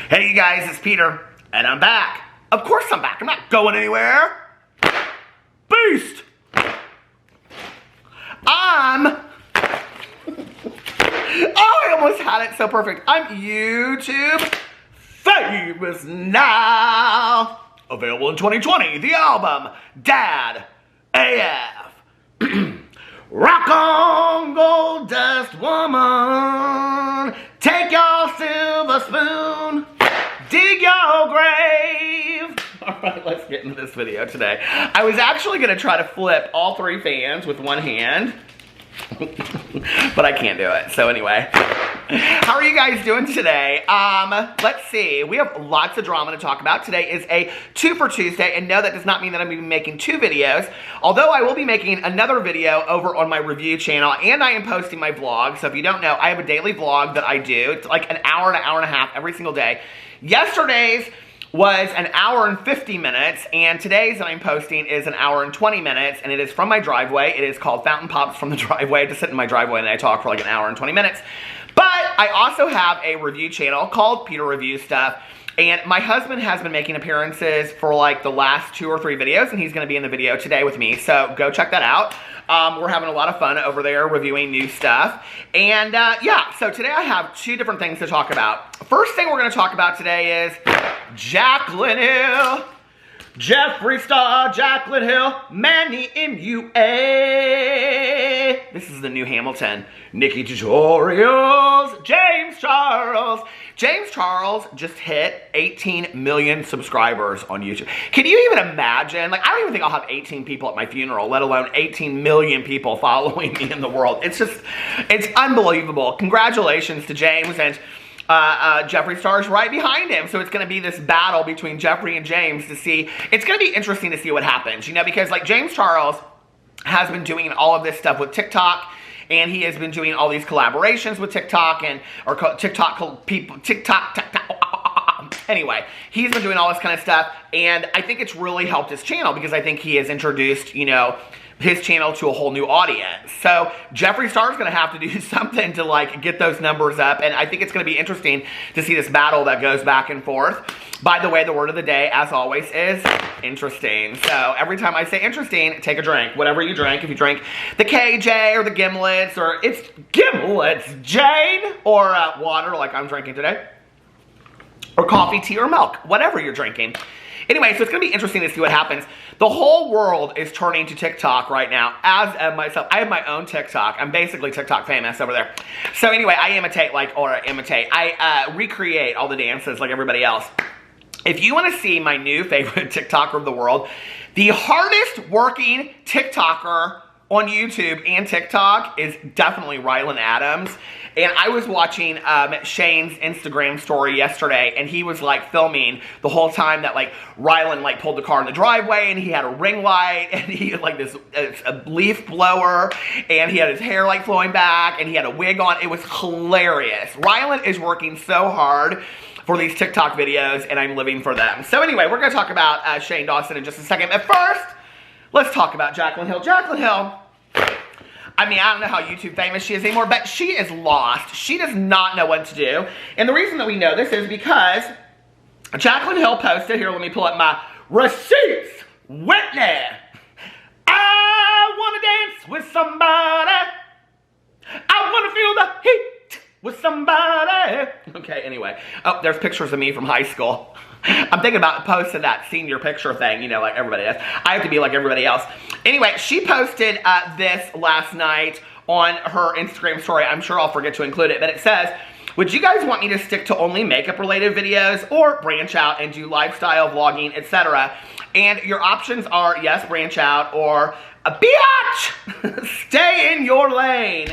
Hey you guys, it's Peter, and I'm back. Of course I'm back. I'm not going anywhere. Beast! Oh, I almost had it so perfect. I'm YouTube famous now. Available in 2020. The album, Dad AF. Rock on, gold dust woman. Take your silver spoon. Dig your grave. All right, let's get into this video today. I was actually going to try to flip all three fans with one hand. But I can't do it. So anyway, how are you guys doing today? Let's see. We have lots of drama to talk about. Today is a 2 for Tuesday, and no, that does not mean that I'm going to be making 2 videos. Although I will be making another video over on my review channel, and I am posting my vlog. So if you don't know, I have a daily vlog that I do. It's like an hour and a half every single day. Yesterday's was an hour and 50 minutes, and today's that I'm posting is an hour and 20 minutes, and it is from my driveway. It is called Fountain Pops from the Driveway. I just sit in my driveway and I talk for like an hour and 20 minutes. But I also have a review channel called Peter Reviews Stuff, and my husband has been making appearances for like the last 2 or 3 videos, and he's going to be in the video today with me, so go check that out. We're having a lot of fun over there reviewing new stuff. And yeah, so today I have 2 different things to talk about. First thing we're going to talk about today is Jaclyn Hill. Jeffree Star, Jaclyn Hill, Manny MUA. This is the new Hamilton. Nikki Tutorials, James Charles. James Charles just hit 18 million subscribers on YouTube. Can you even imagine? Like, I don't even think I'll have 18 people at my funeral, let alone 18 million people following me in the world. It's just, it's unbelievable. Congratulations to James, and Jeffree Star is right behind him. So it's going to be this battle between Jeffree and James to see. It's going to be interesting to see what happens, you know, because like James Charles has been doing all of this stuff with TikTok, and he has been doing all these collaborations with TikTok and TikTok people. Anyway, he's been doing all this kind of stuff, and I think it's really helped his channel because I think he has introduced, you know, his channel to a whole new audience. So Jeffree Star is going to have to do something to like get those numbers up, and I think it's going to be interesting to see this battle that goes back and forth. By the way, the word of the day, as always, is interesting. So every time I say interesting, take a drink. Whatever you drink, if you drink the KJ or the Gimlets, or it's Gimlets, Jane, or water like I'm drinking today, or coffee, tea, or milk, whatever you're drinking. Anyway, so it's going to be interesting to see what happens. The whole world is turning to TikTok right now, as am myself. I have my own TikTok. I'm basically TikTok famous over there. So anyway, I recreate all the dances like everybody else. If you want to see my new favorite TikToker of the world, the hardest working TikToker on YouTube and TikTok is definitely Rylan Adams. And I was watching Shane's Instagram story yesterday, and he was like filming the whole time that like Rylan like pulled the car in the driveway, and he had a ring light, and he had like this a leaf blower, and he had his hair like flowing back, and he had a wig on. It was hilarious. Rylan is working so hard for these TikTok videos, and I'm living for them. So anyway, we're going to talk about Shane Dawson in just a second. But first, let's talk about Jaclyn Hill. Jaclyn Hill, I mean, I don't know how YouTube famous she is anymore, but she is lost. She does not know what to do. And the reason that we know this is because Jaclyn Hill posted, here, let me pull up my receipts. Whitney, I want to dance with somebody. I want to feel the heat with somebody. Okay, anyway. Oh, there's pictures of me from high school. I'm thinking about posting that senior picture thing, you know, like everybody does. I have to be like everybody else. Anyway, she posted this last night on her Instagram story. I'm sure I'll forget to include it, but it says, would you guys want me to stick to only makeup related videos or branch out and do lifestyle vlogging, etc.? And your options are yes, branch out, or a biatch, stay in your lane.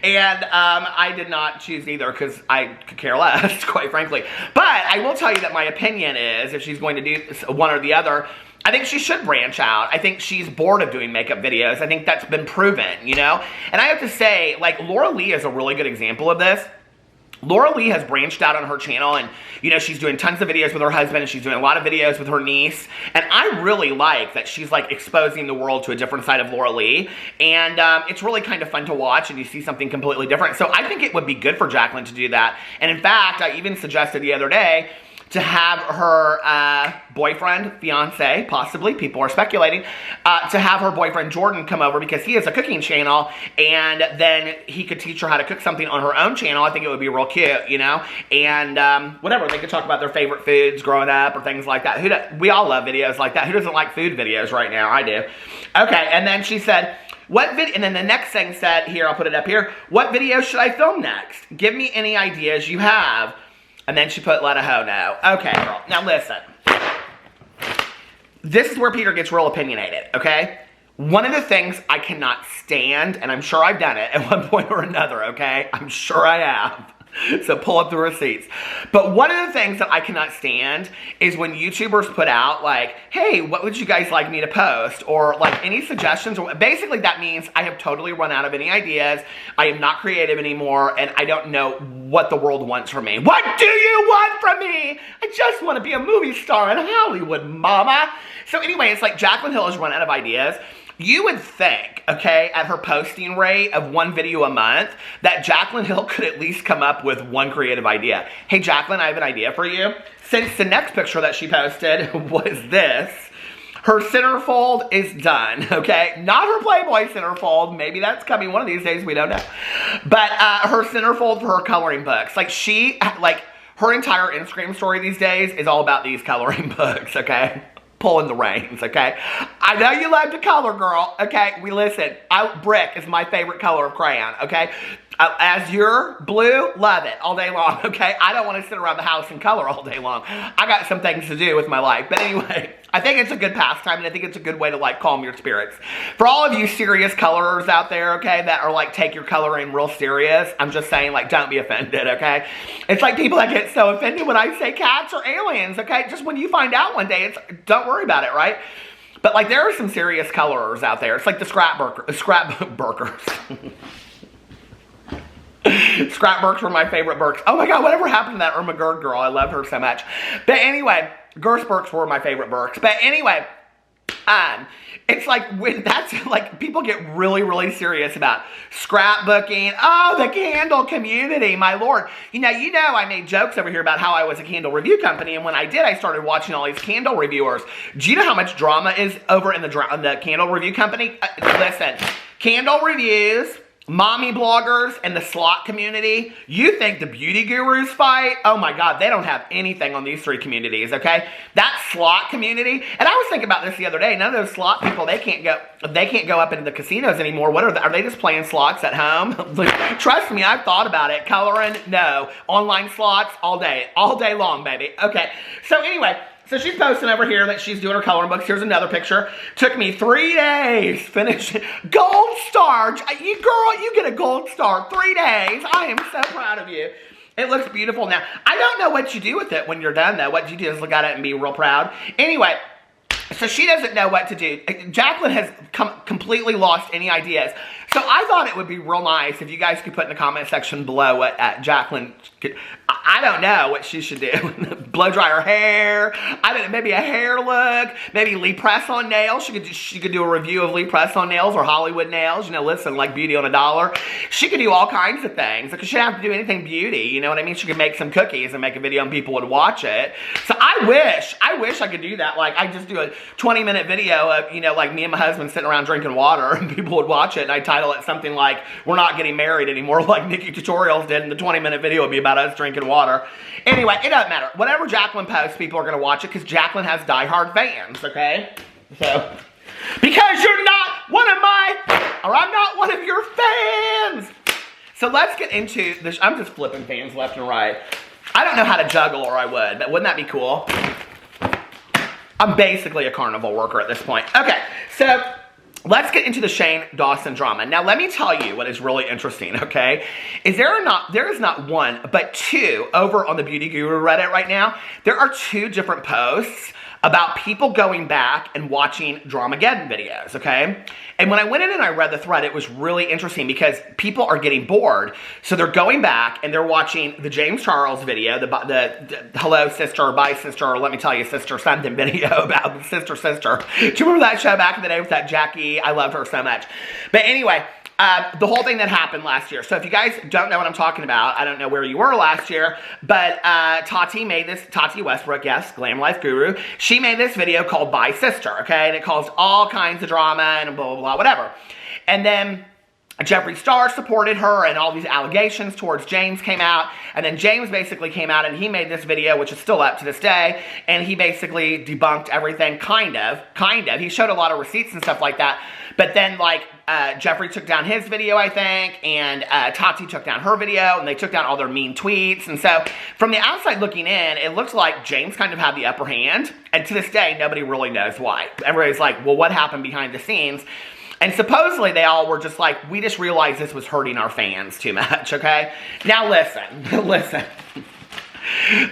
And I did not choose either because I could care less, quite frankly. But I will tell you that my opinion is, if she's going to do one or the other, I think she should branch out. I think she's bored of doing makeup videos. I think that's been proven, you know? And I have to say, like, Laura Lee is a really good example of this. Laura Lee has branched out on her channel, and, you know, she's doing tons of videos with her husband, and she's doing a lot of videos with her niece, and I really like that she's, like, exposing the world to a different side of Laura Lee, and it's really kind of fun to watch, and you see something completely different. So I think it would be good for Jaclyn to do that, and in fact, I even suggested the other day to have her boyfriend, fiance, possibly, people are speculating, to have her boyfriend Jordan come over because he has a cooking channel, and then he could teach her how to cook something on her own channel. I think it would be real cute, you know, and whatever, they could talk about their favorite foods growing up or things like that. We all love videos like that. Who doesn't like food videos right now? I do. Okay, and then she said, and then the next thing said, here, I'll put it up here, what video should I film next? Give me any ideas you have. And then she put, let a hoe know. Okay, girl. Now listen. This is where Peter gets real opinionated, okay? One of the things I cannot stand, and I'm sure I've done it at one point or another, okay? I'm sure I have. So pull up the receipts. But one of the things that I cannot stand is when YouTubers put out like, hey, what would you guys like me to post? Or like any suggestions. Basically that means I have totally run out of any ideas. I am not creative anymore and I don't know what the world wants from me. What do you want from me? I just want to be a movie star in Hollywood, mama. So anyway, it's like Jaclyn Hill has run out of ideas. You would think, okay, at her posting rate of one video a month, that Jaclyn Hill could at least come up with one creative idea. Hey, Jaclyn, I have an idea for you. Since the next picture that she posted was this, her centerfold is done, okay? Not her Playboy centerfold. Maybe that's coming one of these days. We don't know. But her centerfold for her coloring books. Her entire Instagram story these days is all about these coloring books, okay? Pulling the reins, okay? I know you love to color, girl, okay? Listen, brick is my favorite color of crayon, okay? Azure, blue, love it all day long, okay? I don't want to sit around the house and color all day long. I got some things to do with my life. But anyway, I think it's a good pastime, and I think it's a good way to, like, calm your spirits. For all of you serious colorers out there, okay, that are, like, take your coloring real serious, I'm just saying, like, don't be offended, okay? It's like people that get so offended when I say cats or aliens, okay? Just when you find out one day, don't worry about it, right? But, like, there are some serious colorers out there. It's like the scrapbookers. Scrapbooks were my favorite books. Oh my God, whatever happened to that Irma Gerd girl? I love her so much. But anyway, Gershbergs were my favorite books. But anyway, it's like when that's like people get really, really serious about scrapbooking. Oh, the candle community, my lord. You know, I made jokes over here about how I was a candle review company, and when I did, I started watching all these candle reviewers. Do you know how much drama is over in the candle review company? Listen, candle reviews, mommy bloggers, and the slot community. You think the beauty gurus fight? Oh my God, they don't have anything on these three communities, okay? That slot community, and I was thinking about this the other day, none of those slot people, they can't go up into the casinos anymore. What are they just playing slots at home? Like, trust me, I've thought about it. Coloring, no. Online slots, all day long, baby. Okay, so anyway, so she's posting over here that she's doing her coloring books. Here's another picture. Took me 3 days. Finish. Gold star. Girl, you get a gold star. 3 days. I am so proud of you. It looks beautiful now. I don't know what you do with it when you're done, though. What you do is look at it and be real proud. Anyway, so she doesn't know what to do. Jaclyn has completely lost any ideas. So I thought it would be real nice if you guys could put in the comment section below what Jaclyn could. I don't know what she should do. Blow dry her hair. I don't know, maybe a hair look. Maybe Lee Press on nails. She could do a review of Lee Press on nails or Hollywood nails. You know, listen, like Beauty on a Dollar. She could do all kinds of things. Like, she didn't have to do anything beauty. You know what I mean? She could make some cookies and make a video and people would watch it. So I wish I could do that. Like, I just do a 20-minute video of, you know, like me and my husband sitting around drinking water and people would watch it, and I title it something like, "We're not getting married anymore," like Nikki Tutorials did, and the 20-minute video would be about us drinking water. Anyway, it doesn't matter. Whatever Jaclyn posts, people are going to watch it because Jaclyn has diehard fans, okay? So, because you're not one of I'm not one of your fans. So let's get into this. I'm just flipping fans left and right. I don't know how to juggle, or I would, but wouldn't that be cool? I'm basically a carnival worker at this point. Okay, so let's get into the Shane Dawson drama. Now, let me tell you what is really interesting, okay? There is not one, but two over on the Beauty Guru Reddit right now. There are two different posts about people going back and watching Dramageddon videos, okay? And when I went in and I read the thread, it was really interesting because people are getting bored. So they're going back and they're watching the James Charles video, the hello sister, or bye sister, or let me tell you sister something video about sister. Do you remember that show back in the day with that Jackie? I loved her so much. But anyway, the whole thing that happened last year. So if you guys don't know what I'm talking about, I don't know where you were last year, but Tati Westbrook, yes, Glam Life Guru, she made this video called Bye Sister, okay? And it caused all kinds of drama and blah, blah, blah, whatever. And then Jeffree Star supported her, and all these allegations towards James came out, and then James basically came out and he made this video, which is still up to this day, and he basically debunked everything, kind of. He showed a lot of receipts and stuff like that, but then, like, Jeffree took down his video, I think, and Tati took down her video, and they took down all their mean tweets, and so, from the outside looking in, it looks like James kind of had the upper hand, and to this day, nobody really knows why. Everybody's like, well, what happened behind the scenes? And supposedly they all were just like, we just realized this was hurting our fans too much, okay? Now listen, listen.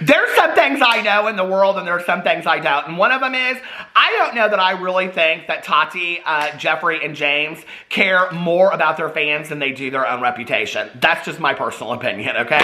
There's some things I know in the world and there's some things I don't. And one of them is, I don't know that I really think that Tati, Jeffree, and James care more about their fans than they do their own reputation. That's just my personal opinion, okay?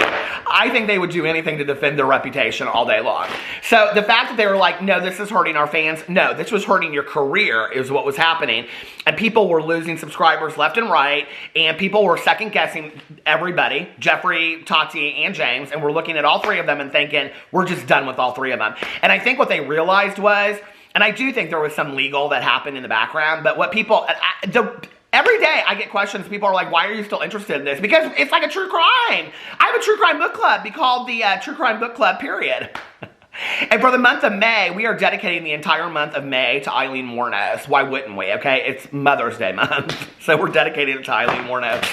I think they would do anything to defend their reputation all day long. So the fact that they were like, no, this is hurting our fans. No, this was hurting your career is what was happening. And people were losing subscribers left and right. And people were second guessing everybody, Jeffree, Tati, and James. And we're looking at all three of them and thinking, we're just done with all three of them. And I think what they realized was, and I do think there was some legal that happened in the background, but what people, every day I get questions, people are like, why are you still interested in this? Because it's like a true crime. I have a true crime book club, be called the True Crime Book Club, period. And for the month of May, we are dedicating the entire month of May to Aileen Wuornos. Why wouldn't we, okay? It's Mother's Day month, so we're dedicating it to Aileen Wuornos.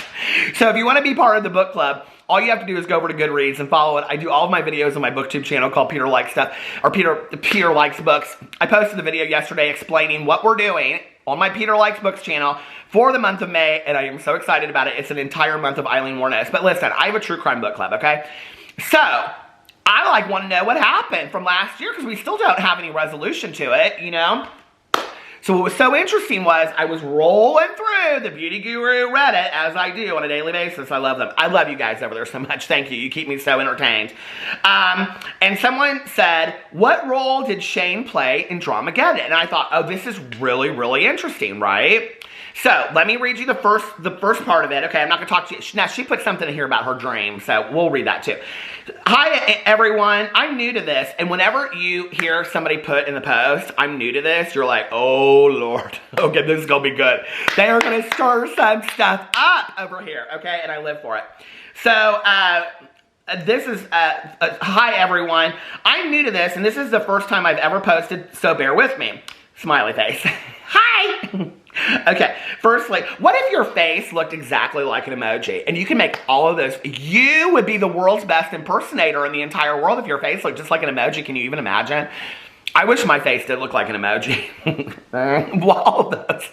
So if you want to be part of the book club, all you have to do is go over to Goodreads and follow it. I do all of my videos on my BookTube channel called Peter Likes Stuff, or Peter Likes Books. I posted the video yesterday explaining what we're doing on my Peter Likes Books channel for the month of May, and I am so excited about it. It's an entire month of Aileen Wuornos. But listen, I have a true crime book club, okay? So I want to know what happened from last year because we still don't have any resolution to it, you know? So what was so interesting was I was rolling through the Beauty Guru Reddit, as I do on a daily basis. I love them. I love you guys over there so much. Thank you. You keep me so entertained. And someone said, what role did Shane play in Dramageddon? And I thought, oh, this is really, really interesting, right? So let me read you the first part of it. Okay, I'm not going to talk to you. Now, she put something in here about her dream, so we'll read that too. Hi, everyone. I'm new to this, and whenever you hear somebody put in the post, I'm new to this, you're like, oh, Lord. Okay, this is going to be good. They are going to stir some stuff up over here, okay, and I live for it. So, this is, hi, everyone. I'm new to this, and this is the first time I've ever posted, so bear with me. Smiley face. Hi! Okay, firstly, what if your face looked exactly like an emoji? And you can make all of those. You would be the world's best impersonator in the entire world if your face looked just like an emoji. Can you even imagine? I wish my face did look like an emoji. Well, all those.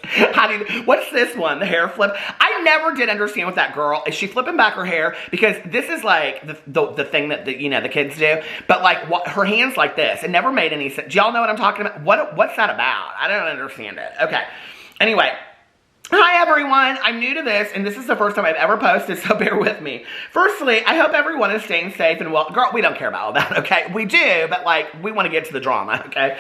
What's this one? The hair flip? I never did understand what that girl, is she flipping back her hair? Because this is like the thing that the kids do. But like her hands like this. It never made any sense. Do y'all know what I'm talking about? What's that about? I don't understand it. Okay. Anyway, hi everyone, I'm new to this, and this is the first time I've ever posted, so bear with me. Firstly, I hope everyone is staying safe and well. Girl, we don't care about all that, okay? We do, but like, we want to get to the drama, okay?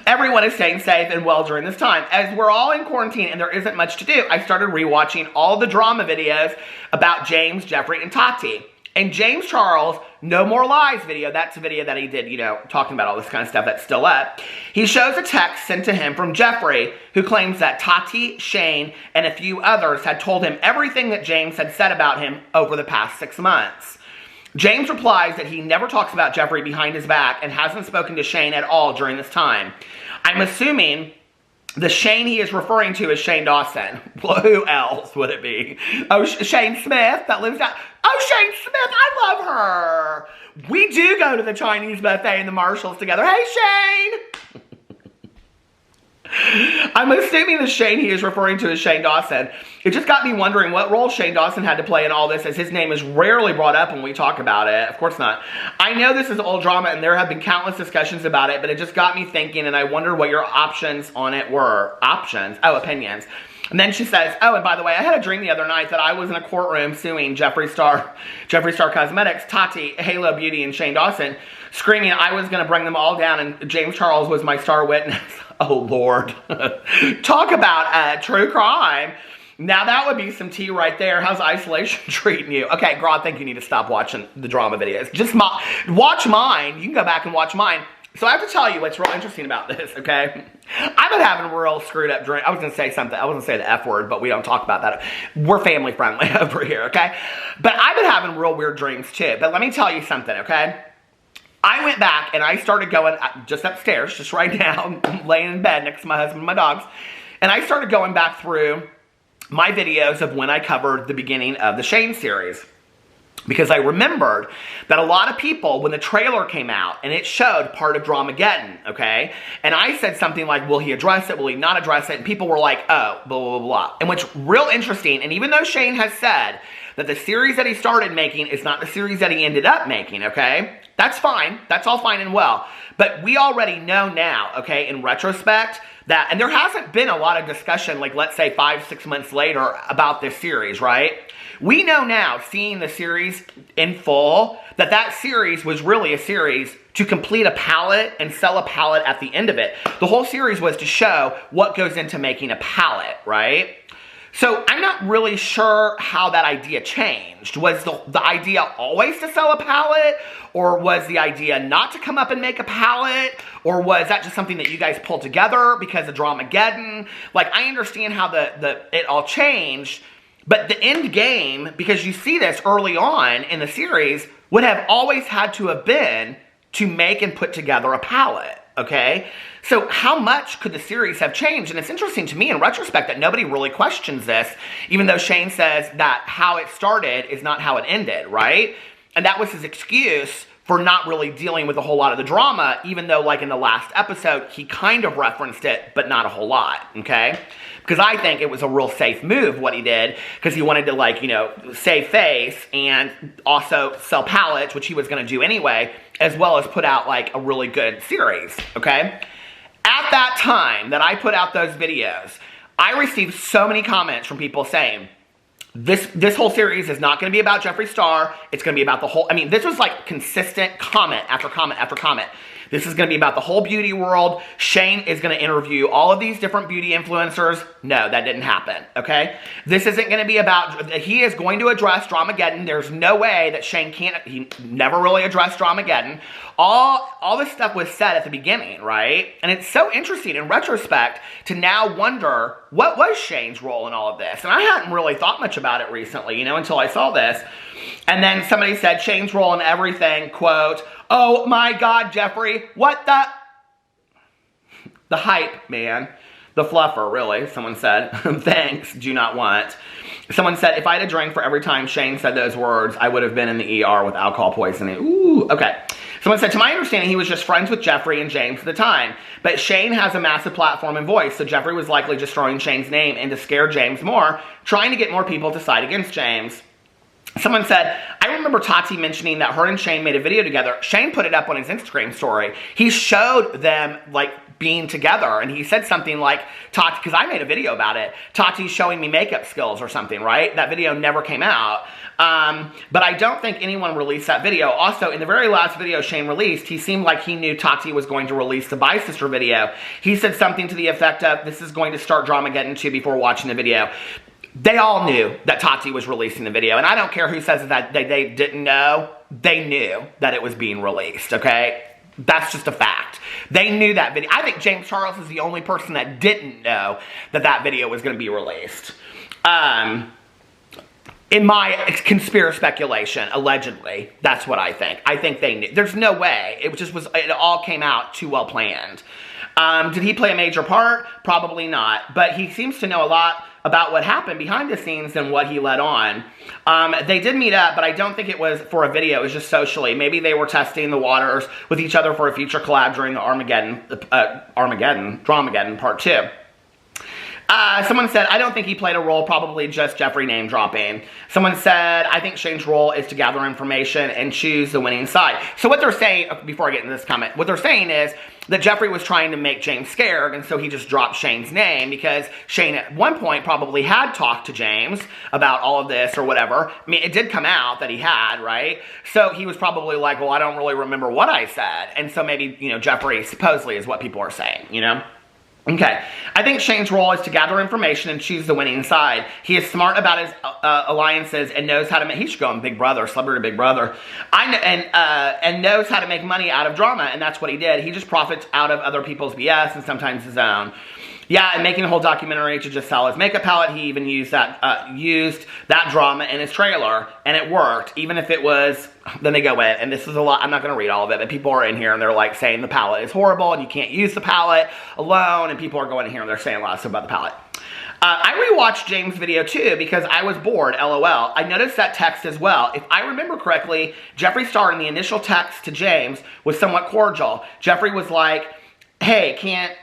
Everyone is staying safe and well during this time. As we're all in quarantine and there isn't much to do, I started rewatching all the drama videos about James, Jeffree, and Tati. And James Charles' No More Lies video, that's a video that he did, you know, talking about all this kind of stuff that's still up. He shows a text sent to him from Jeffree, who claims that Tati, Shane, and a few others had told him everything that James had said about him over the past 6 months. James replies that he never talks about Jeffree behind his back and hasn't spoken to Shane at all during this time. I'm assuming the Shane he is referring to is Shane Dawson. Well, who else would it be? Oh, Shane Smith that lives down. Oh, Shane Smith, I love her. We do go to the Chinese buffet and the Marshalls together. Hey, Shane. I'm assuming the Shane he is referring to is Shane Dawson. It just got me wondering what role Shane Dawson had to play in all this, as his name is rarely brought up when we talk about it. Of course not. I know this is old drama and there have been countless discussions about it, but it just got me thinking and I wondered what your options on it were. Options? Oh, opinions. And then she says, oh, and by the way, I had a dream the other night that I was in a courtroom suing Jeffree Star Cosmetics, Tati, Halo Beauty, and Shane Dawson, screaming I was going to bring them all down, and James Charles was my star witness. Oh, Lord. Talk about true crime. Now that would be some tea right there. How's isolation treating you? Okay, girl, I think you need to stop watching the drama videos. Just watch mine. You can go back and watch mine. So I have to tell you what's real interesting about this, okay? I've been having a real screwed up dream. I was going to say something. I wasn't going to say the F word, but we don't talk about that. We're family friendly over here, okay? But I've been having real weird dreams too. But let me tell you something, okay? I went back and I started going just upstairs, just right now, laying in bed next to my husband and my dogs. And I started going back through my videos of when I covered the beginning of the Shane series. Because I remembered that a lot of people, when the trailer came out and it showed part of Dramageddon, okay? And I said something like, will he address it? Will he not address it? And people were like, oh, blah, blah, blah, blah. And what's real interesting, and even though Shane has said that the series that he started making is not the series that he ended up making, okay? That's fine. That's all fine and well. But we already know now, okay, in retrospect, that, and there hasn't been a lot of discussion, like let's say 5-6 months later about this series, right? We know now, seeing the series in full, that that series was really a series to complete a palette and sell a palette at the end of it. The whole series was to show what goes into making a palette, right? So I'm not really sure how that idea changed. Was the idea always to sell a palette? Or was the idea not to come up and make a palette? Or was that just something that you guys pulled together because of Dramageddon? Like, I understand how it all changed, but the end game, because you see this early on in the series, would have always had to have been to make and put together a palette, okay? So how much could the series have changed? And it's interesting to me in retrospect that nobody really questions this, even though Shane says that how it started is not how it ended, right? And that was his excuse for not really dealing with a whole lot of the drama, even though, like, in the last episode, he kind of referenced it, but not a whole lot, okay? Because I think it was a real safe move, what he did, because he wanted to, like, you know, save face and also sell palettes, which he was going to do anyway, as well as put out, like, a really good series, okay? At that time that I put out those videos, I received so many comments from people saying, this whole series is not going to be about Jeffree Star. It's going to be about the whole... I mean, this was like consistent comment after comment after comment. This is going to be about the whole beauty world. Shane is going to interview all of these different beauty influencers. No, that didn't happen, okay? This isn't going to be about... He is going to address Dramageddon. There's no way that Shane can't... He never really addressed Dramageddon. All this stuff was said at the beginning, right? And it's so interesting in retrospect to now wonder, what was Shane's role in all of this? And I hadn't really thought much about it recently, you know, until I saw this. And then somebody said Shane's role in everything, quote, oh my God, Jeffree, what the... The hype, man. The fluffer, really, someone said. Thanks, do not want. Someone said, if I had a drink for every time Shane said those words, I would have been in the ER with alcohol poisoning. Ooh, okay. Someone said, to my understanding, he was just friends with Jeffree and James at the time. But Shane has a massive platform and voice, so Jeffree was likely just throwing Shane's name in to scare James more, trying to get more people to side against James. Someone said, I remember Tati mentioning that her and Shane made a video together. Shane put it up on his Instagram story. He showed them, like, being together, and he said something like, Tati, because I made a video about it, Tati's showing me makeup skills or something, right? That video never came out. But I don't think anyone released that video. Also, in the very last video Shane released, he seemed like he knew Tati was going to release the Bye Sister video. He said something to the effect of, this is going to start Dramageddon 2 before watching the video. They all knew that Tati was releasing the video, and I don't care who says that they didn't know. They knew that it was being released, okay? That's just a fact. They knew that video. I think James Charles is the only person that didn't know that that video was going to be released. In my conspiracy speculation, allegedly, that's what I think. I think they knew. There's no way. It all came out too well planned. Did he play a major part? Probably not. But he seems to know a lot about what happened behind the scenes and what he led on. They did meet up, but I don't think it was for a video. It was just socially. Maybe they were testing the waters with each other for a future collab during the Dramageddon Part 2. Someone said, I don't think he played a role, probably just Jeffree name dropping. Someone said, I think Shane's role is to gather information and choose the winning side. So what they're saying, before I get into this comment, what they're saying is that Jeffree was trying to make James scared, and so he just dropped Shane's name because Shane at one point probably had talked to James about all of this or whatever. I mean, it did come out that he had, right? So he was probably like, well, I don't really remember what I said. And so maybe, you know, Jeffree supposedly is what people are saying, you know? Okay, I think Shane's role is to gather information and choose the winning side. He is smart about his alliances and knows how to make. He should go on Big Brother, Celebrity Big Brother. And knows how to make money out of drama, and that's what he did. He just profits out of other people's BS and sometimes his own. Yeah, and making a whole documentary to just sell his makeup palette. He even used that drama in his trailer, and it worked. Even if it was, then they go in, and this is a lot. I'm not going to read all of it, but people are in here and they're like saying the palette is horrible and you can't use the palette alone, and people are going in here and they're saying a lot of stuff about the palette. I rewatched James' video too because I was bored, LOL. I noticed that text as well. If I remember correctly, Jeffree Star in the initial text to James was somewhat cordial. Jeffree was like, hey, can't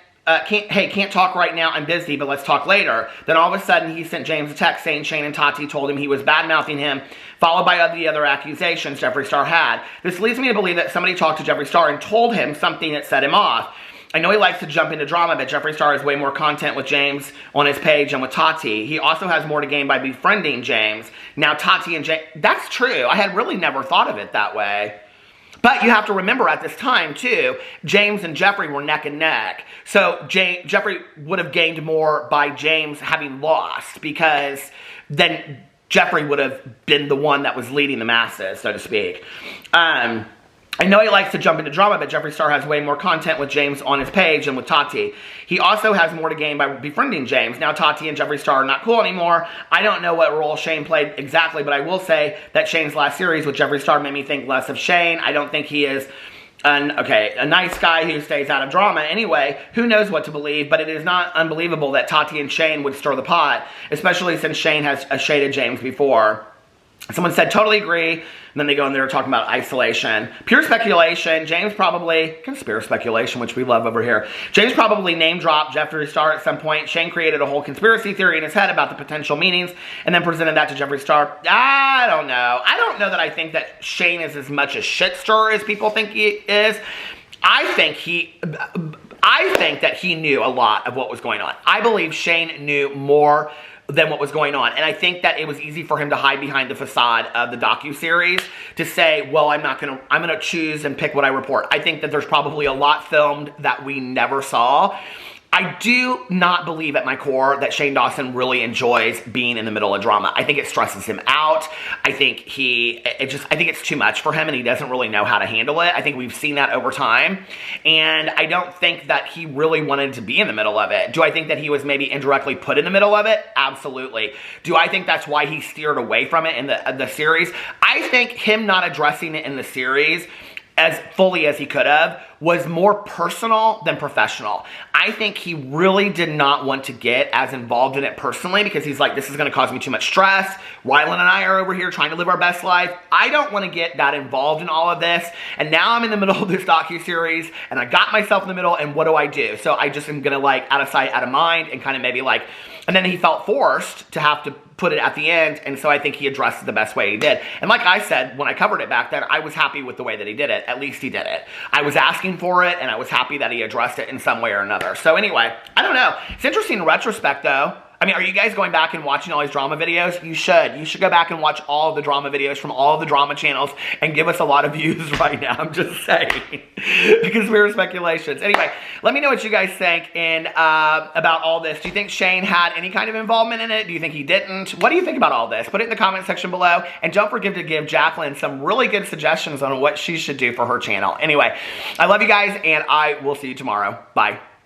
talk right now, I'm busy, but let's talk later. Then all of a sudden, he sent James a text saying Shane and Tati told him he was bad-mouthing him, followed by the other accusations Jeffree Star had. This leads me to believe that somebody talked to Jeffree Star and told him something that set him off. I know he likes to jump into drama, but Jeffree Star has way more content with James on his page and with Tati. He also has more to gain by befriending James. Now, Tati and James, that's true. I had really never thought of it that way. But you have to remember at this time, too, James and Jeffree were neck and neck. So Jeffree would have gained more by James having lost, because then Jeffree would have been the one that was leading the masses, so to speak. I know he likes to jump into drama, but Jeffree Star has way more content with James on his page and with Tati. He also has more to gain by befriending James. Now Tati and Jeffree Star are not cool anymore. I don't know what role Shane played exactly, but I will say that Shane's last series with Jeffree Star made me think less of Shane. I don't think he is a nice guy who stays out of drama. Anyway, who knows what to believe, but it is not unbelievable that Tati and Shane would stir the pot, especially since Shane has shaded James before. Someone said, totally agree. And then they go in there talking about isolation. Pure speculation. James probably, conspiracy speculation, which we love over here. James probably name-dropped Jeffree Star at some point. Shane created a whole conspiracy theory in his head about the potential meanings and then presented that to Jeffree Star. I don't know. I don't know that I think that Shane is as much a shit stirrer as people think he is. I think that he knew a lot of what was going on. I believe Shane knew more than what was going on. And I think that it was easy for him to hide behind the facade of the docuseries to say, well, I'm gonna choose and pick what I report. I think that there's probably a lot filmed that we never saw. I do not believe at my core that Shane Dawson really enjoys being in the middle of drama. I think it stresses him out. I think I think it's too much for him and he doesn't really know how to handle it. I think we've seen that over time. And I don't think that he really wanted to be in the middle of it. Do I think that he was maybe indirectly put in the middle of it? Absolutely. Do I think that's why he steered away from it in the series? I think him not addressing it in the series as fully as he could have was more personal than professional. I think he really did not want to get as involved in it personally because he's like, this is going to cause me too much stress. Rylan and I are over here trying to live our best life. I don't want to get that involved in all of this. And now I'm in the middle of this docuseries and I got myself in the middle, and what do I do? So I just am going to, like, out of sight, out of mind, and kind of maybe like, and then he felt forced to have to put it at the end, and so I think he addressed it the best way he did. And like I said, when I covered it back then, I was happy with the way that he did it. At least he did it. I was asking for it, and I was happy that he addressed it in some way or another. So anyway, I don't know. It's interesting in retrospect, though. I mean, are you guys going back and watching all these drama videos? You should. You should go back and watch all of the drama videos from all of the drama channels and give us a lot of views right now. I'm just saying. Because we're speculations. Anyway, let me know what you guys think about all this. Do you think Shane had any kind of involvement in it? Do you think he didn't? What do you think about all this? Put it in the comment section below. And don't forget to give Jaclyn some really good suggestions on what she should do for her channel. Anyway, I love you guys, and I will see you tomorrow. Bye.